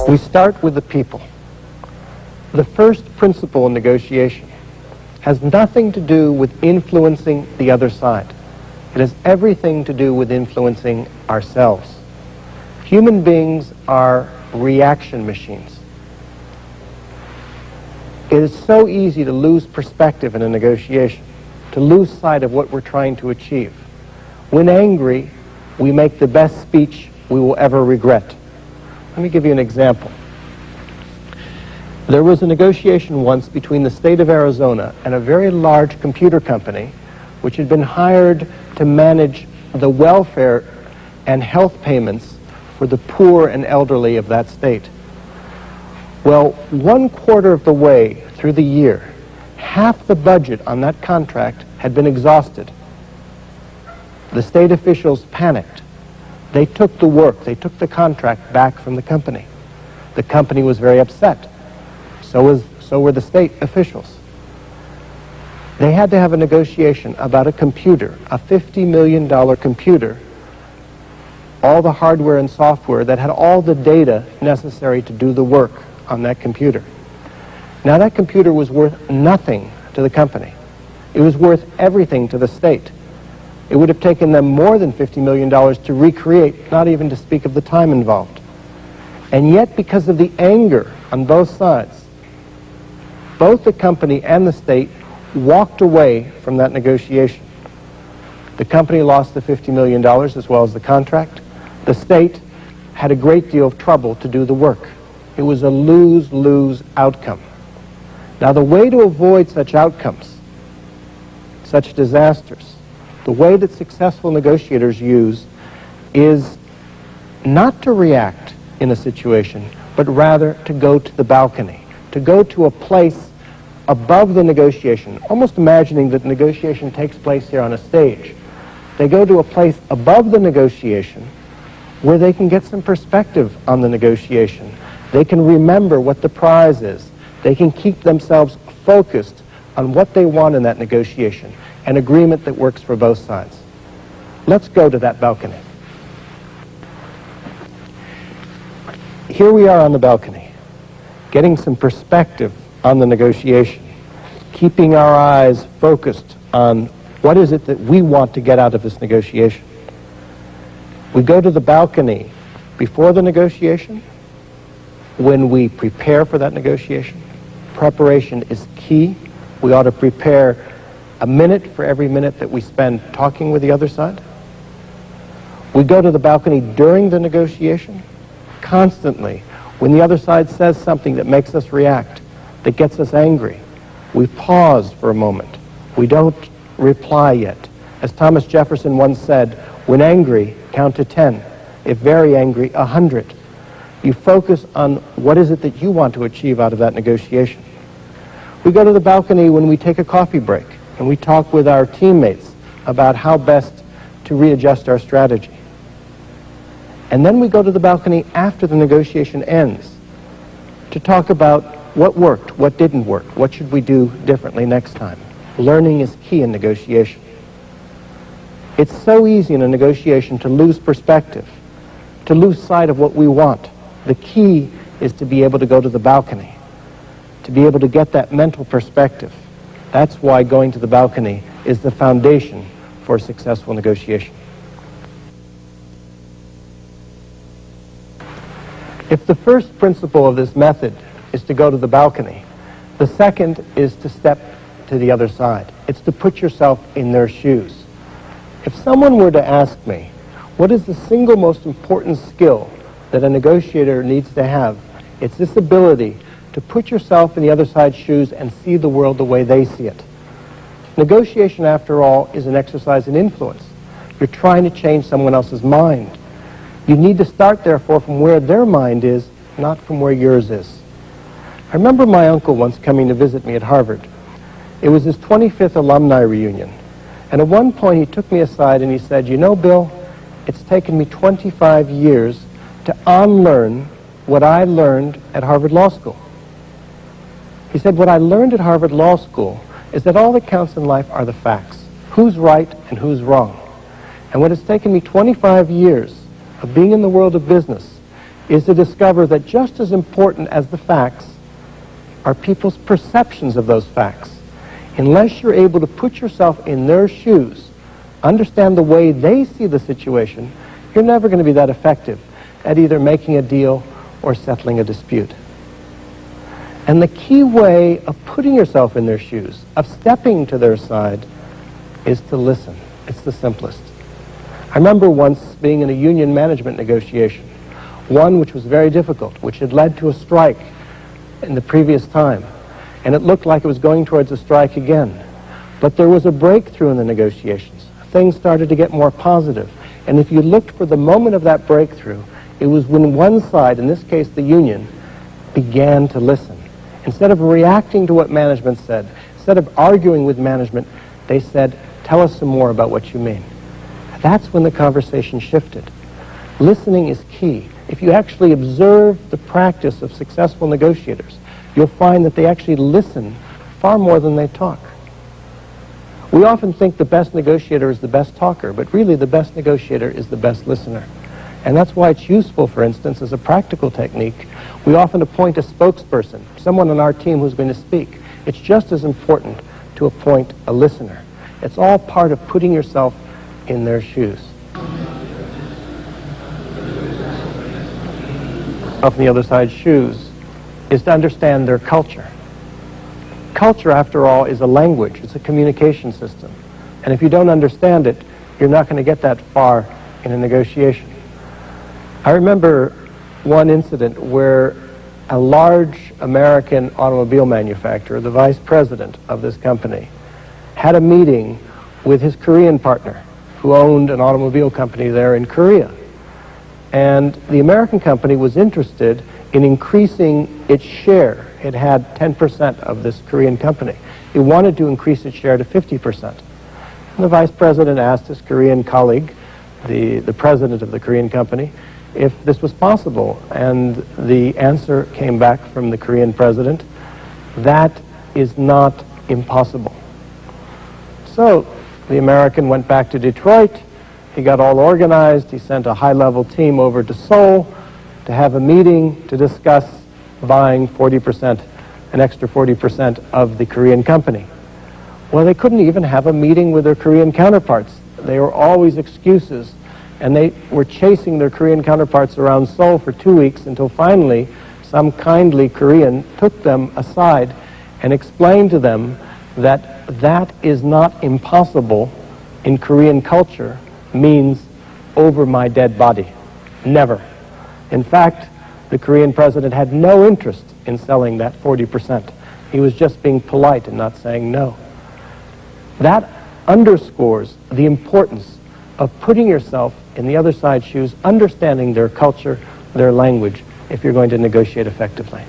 We start with the people. The first principle in negotiation has nothing to do with influencing the other side. It has everything to do with influencing ourselves. Human beings are reaction machines. It is so easy to lose perspective in a negotiation, to lose sight of what we're trying to achieve. When angry, we make the best speech we will ever regret. Let me give you an example. There was a negotiation once between the state of Arizona and a very large computer company which had been hired to manage the welfare and health payments for the poor and elderly of that state. Well, 1/4 of the way through the year, half the budget on that contract had been exhausted. The state officials panicked. They took the work, they took the contract back from the company. The company was very upset. So were the state officials. They had to have a negotiation about a computer, a $50 million computer, all the hardware and software that had all the data necessary to do the work on that computer. Now that computer was worth nothing to the company. It was worth everything to the state. It would have taken them more than $50 million to recreate, not even to speak of the time involved. And yet, because of the anger on both sides, both the company and the state walked away from that negotiation. The company lost the $50 million as well as the contract. The state had a great deal of trouble to do the work. It was a lose-lose outcome. Now, the way to avoid such outcomes, such disasters, the way that successful negotiators use is not to react in a situation, but rather to go to the balcony, to go to a place above the negotiation, almost imagining that negotiation takes place here on a stage. They go to a place above the negotiation where they can get some perspective on the negotiation. They can remember what the prize is. They can keep themselves focused on what they want in that negotiation, an agreement that works for both sides. Let's go to that balcony. Here we are on the balcony, getting some perspective on the negotiation, keeping our eyes focused on what is it that we want to get out of this negotiation. We go to the balcony before the negotiation, when we prepare for that negotiation. Preparation is key. We ought to prepare a minute for every minute that we spend talking with the other side. We go to the balcony during the negotiation, constantly. When the other side says something that makes us react, that gets us angry, we pause for a moment. We don't reply yet. As Thomas Jefferson once said, when angry, count to 10. If very angry, 100. You focus on what is it that you want to achieve out of that negotiation. We go to the balcony when we take a coffee break and we talk with our teammates about how best to readjust our strategy. And then we go to the balcony after the negotiation ends to talk about what worked, what didn't work, what should we do differently next time. Learning is key in negotiation. It's so easy in a negotiation to lose perspective, to lose sight of what we want. The key is to be able to go to the balcony, to be able to get that mental perspective. That's why going to the balcony is the foundation for a successful negotiation. If the first principle of this method is to go to the balcony, the second is to step to the other side. It's to put yourself in their shoes. If someone were to ask me, what is the single most important skill that a negotiator needs to have? It's this ability to put yourself in the other side's shoes and see the world the way they see it. Negotiation, after all, is an exercise in influence. You're trying to change someone else's mind. You need to start, therefore, from where their mind is, not from where yours is. I remember my uncle once coming to visit me at Harvard. It was his 25th alumni reunion. And at one point he took me aside and he said, you know, Bill, it's taken me 25 years to unlearn what I learned at Harvard Law School. He said, what I learned at Harvard Law School is that all that counts in life are the facts. Who's right and who's wrong. And what it's taken me 25 years of being in the world of business is to discover that just as important as the facts are people's perceptions of those facts. Unless you're able to put yourself in their shoes, understand the way they see the situation, you're never going to be that effective at either making a deal or settling a dispute. And the key way of putting yourself in their shoes, of stepping to their side, is to listen. It's the simplest. I remember once being in a union management negotiation, one which was very difficult, which had led to a strike in the previous time, and it looked like it was going towards a strike again. But there was a breakthrough in the negotiations. Things started to get more positive. And if you looked for the moment of that breakthrough, it was when one side, in this case the union, began to listen. Instead of reacting to what management said, instead of arguing with management, they said, "Tell us some more about what you mean." That's when the conversation shifted. Listening is key. If you actually observe the practice of successful negotiators, you'll find that they actually listen far more than they talk. We often think the best negotiator is the best talker, but really the best negotiator is the best listener. And that's why it's useful, for instance, as a practical technique, we often appoint a spokesperson, someone on our team who's going to speak. It's just as important to appoint a listener. It's all part of putting yourself in their shoes. Up on the other side's shoes is to understand their culture. Culture, after all, is a language. It's a communication system. And if you don't understand it, you're not going to get that far in a negotiation. I remember one incident where a large American automobile manufacturer, the vice president of this company, had a meeting with his Korean partner who owned an automobile company there in Korea. And the American company was interested in increasing its share. It had 10% of this Korean company. It wanted to increase its share to 50%. And the vice president asked his Korean colleague, the president of the Korean company, if this was possible. And the answer came back from the Korean president, that is not impossible. So the American went back to Detroit. He got all organized. He sent a high-level team over to Seoul to have a meeting to discuss buying 40%, an extra 40% of the Korean company. Well, they couldn't even have a meeting with their Korean counterparts. They were always excuses, and they were chasing their Korean counterparts around Seoul for 2 weeks until finally some kindly Korean took them aside and explained to them that that is not impossible in Korean culture, means over my dead body. Never. In fact, the Korean president had no interest in selling that 40%. He was just being polite and not saying no. That underscores the importance of putting yourself in the other side's shoes, understanding their culture, their language, if you're going to negotiate effectively.